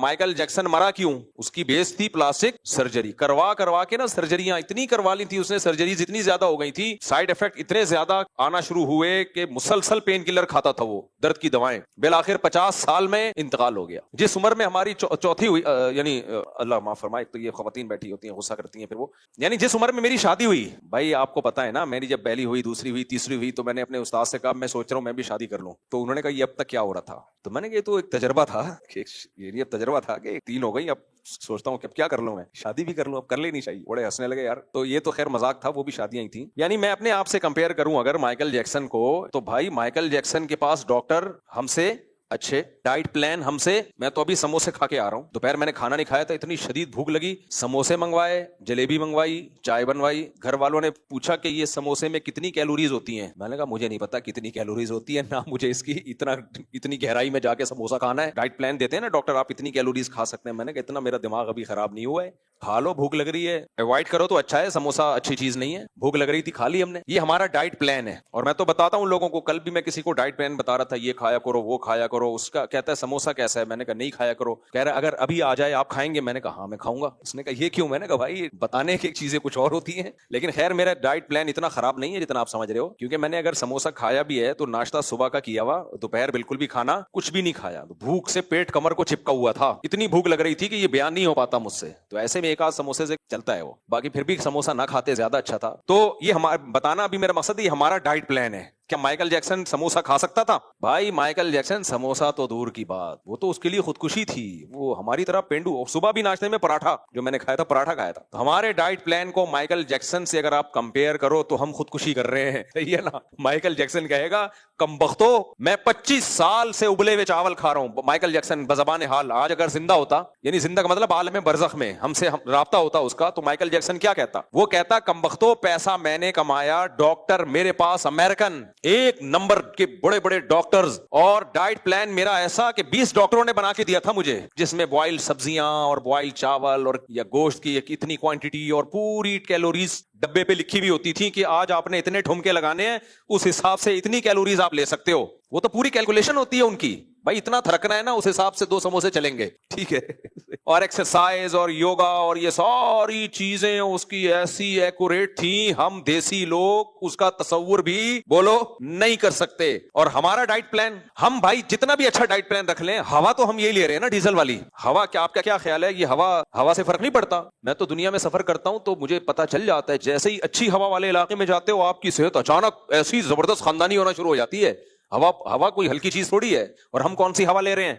Michael Jackson مرا کیوں؟ اس کی بیس تھی پلاسٹک سرجری کروا کے نا، سرجریاں اتنی کروا لی تھی اس نے، سرجریز اتنی زیادہ ہو گئی تھی، سائیڈ افیکٹ اتنے زیادہ آنا شروع ہوئے کہ مسلسل پین کلر کھاتا تھا وہ، درد کی دوائیں، بالآخر 50 سال میں انتقال ہو گیا۔ جس عمر میں ہماری چوتھی ہوئی، یعنی اللہ معاف فرمائے، تو یہ خواتین بیٹھی ہوتی ہیں غصہ کرتی ہیں پھر وہ، یعنی جس عمر میں میری شادی ہوئی، بھائی آپ کو پتا ہے نا، میری جب پہلی ہوئی، دوسری ہوئی، تیسری ہوئی، تو میں نے اپنے استاد سے کہا میں سوچ رہا ہوں میں بھی شادی کر لوں، تو انہوں نے کہا یہ اب تک کیا ہو رہا تھا؟ تو میں نے کہا یہ تو ایک تجربہ تھا، یہ تجربہ تھا کہ 3 ہو گئی، اب سوچتا ہوں کہ اب کیا کر لوں، میں شادی بھی کر لوں، اب کر لینی چاہیے۔ بڑے ہنسنے لگے یار، تو یہ تو خیر مذاق تھا، وہ بھی شادیاں ہی تھیں۔ یعنی میں اپنے آپ سے کمپیئر کروں اگر مائیکل جیکسن کو، تو بھائی مائیکل جیکسن کے پاس ڈاکٹر ہم سے اچھے، ڈائٹ پلان ہم سے، میں تو ابھی سموسے کھا کے آ رہا ہوں، دوپہر میں نے کھانا نہیں کھایا تھا، اتنی شدید بھوک لگی، سموسے منگوائے، جلیبی منگوائی، چائے بنوائی، گھر والوں نے پوچھا کہ یہ سموسے میں کتنی کیلوریز ہوتی ہیں، میں نے کہا مجھے نہیں پتا کتنی کیلوریز ہوتی ہے، نہ مجھے اس کی اتنی گہرائی میں جا کے سموسا کھانا ہے، ڈائٹ پلان دیتے ہیں نا ڈاکٹر، آپ اتنی کیلوریز کھا سکتے ہیں، میں نے کہا اتنا میرا دماغ ابھی خراب نہیں ہوا ہے، کھا لو، بھوک لگ رہی ہے، اوائڈ کرو تو اچھا ہے، سموسا اچھی چیز نہیں ہے، بھوک لگ رہی تھی کھا لی ہم نے، یہ ہمارا ڈائٹ پلان ہے۔ اور میں تو بتاتا ہوں لوگوں کو، کل بھی میں کسی کو ڈائٹ پلان بتا رہا تھا، یہ کھایا کرو، وہ کھایا کرو، اس کا کہتا ہے سموسا کیسا ہے، میں نے کہا نہیں کھایا کرو، کہہ رہا اگر ابھی آ جائے آپ کھائیں گے، میں نے کہا ہاں میں کھاؤں گا، اس نے کہا یہ کیوں، میں نے کہا بھائی بتانے کی چیزیں کچھ اور ہوتی ہیں، لیکن خیر میرا ڈائٹ پلان اتنا خراب نہیں ہے جتنا آپ سمجھ رہے ہو، کیونکہ میں نے اگر سموسا کھایا بھی ہے تو ناشتہ صبح کا کیا ہوا، دوپہر بالکل بھی کھانا کچھ بھی نہیں کھایا، بھوک سے پیٹ کمر کو چپکا ہوا تھا، اتنی بھوک لگ رہی تھی کہ یہ بیان نہیں ہو پاتا مجھ سے، تو ایسے میں ایک آدھ سموسے سے چلتا ہے وہ، باقی پھر بھی سموسا نہ کھاتے زیادہ اچھا تھا۔ تو یہ ہمارا بتانا ابھی میرا مقصد، یہ ہمارا ڈائٹ پلان ہے۔ کیا مائیکل جیکسن سموسا کھا سکتا تھا؟ بھائی مائیکل جیکسن سموسا تو دور کی بات، وہ تو اس کے لیے خودکشی تھی، وہ ہماری طرح پینڈو، صبح بھی ناشتے میں پراٹھا جو میں نے کھایا تھا، پراٹھا کھایا تھا۔ تو ہمارے ڈائٹ پلان کو مائیکل جیکسن سے اگر آپ کمپیئر کرو تو ہم خودکشی کر رہے ہیں، صحیح ہے نا؟ مائیکل جیکسن کہے گا کمبختو میں 25 سال سے ابلے ہوئے چاول کھا رہا ہوں، مائیکل جیکسن بزبان حال آج اگر زندہ ہوتا، یعنی زندہ کا مطلب عالم برزخ میں ہم سے رابطہ ہوتا اس کا، تو مائیکل جیکسن کیا کہتا؟ وہ کہتا کمبختو پیسہ میں نے کمایا، ڈاکٹر میرے پاس امریکن ایک نمبر کے بڑے بڑے ڈاکٹرز، اور ڈائٹ پلان میرا ایسا کہ 20 ڈاکٹروں نے بنا کے دیا تھا مجھے، جس میں بوائل سبزیاں اور بوائل چاول اور یا گوشت کی ایک اتنی کوانٹٹی اور پوری کیلوریز ڈبے پہ لکھی ہوئی ہوتی تھی کہ آج آپ نے اتنے ٹھمکے لگانے ہیں، اس حساب سے اتنی کیلوریز آپ لے سکتے ہو، وہ تو پوری کیلکولیشن ہوتی ہے ان کی، بھائی اتنا تھرکنا ہے نا اس حساب سے 2 سموسے چلیں گے، ٹھیک ہے، اور ایکسرسائز اور یوگا اور یہ ساری چیزیں اس کی ایسی ایکوریٹ تھیں، ہم دیسی لوگ اس کا تصور بھی بولو نہیں کر سکتے۔ اور ہمارا ڈائٹ پلان، ہم بھائی جتنا بھی اچھا ڈائٹ پلان رکھ لیں، ہوا تو ہم یہ لے رہے ہیں نا ڈیزل والی ہوا، کیا آپ کا کیا خیال ہے؟ یہ ہوا سے فرق نہیں پڑتا؟ میں تو دنیا میں سفر کرتا ہوں تو مجھے پتا چل جاتا ہے، جیسے ہی اچھی ہوا والے علاقے میں جاتے ہو آپ کی صحت اچانک ایسی زبردست خاندانی ہونا شروع ہو جاتی ہے۔ ہوا کوئی ہلکی چیز تھوڑی ہے، اور ہم کون سی ہوا لے رہے ہیں؟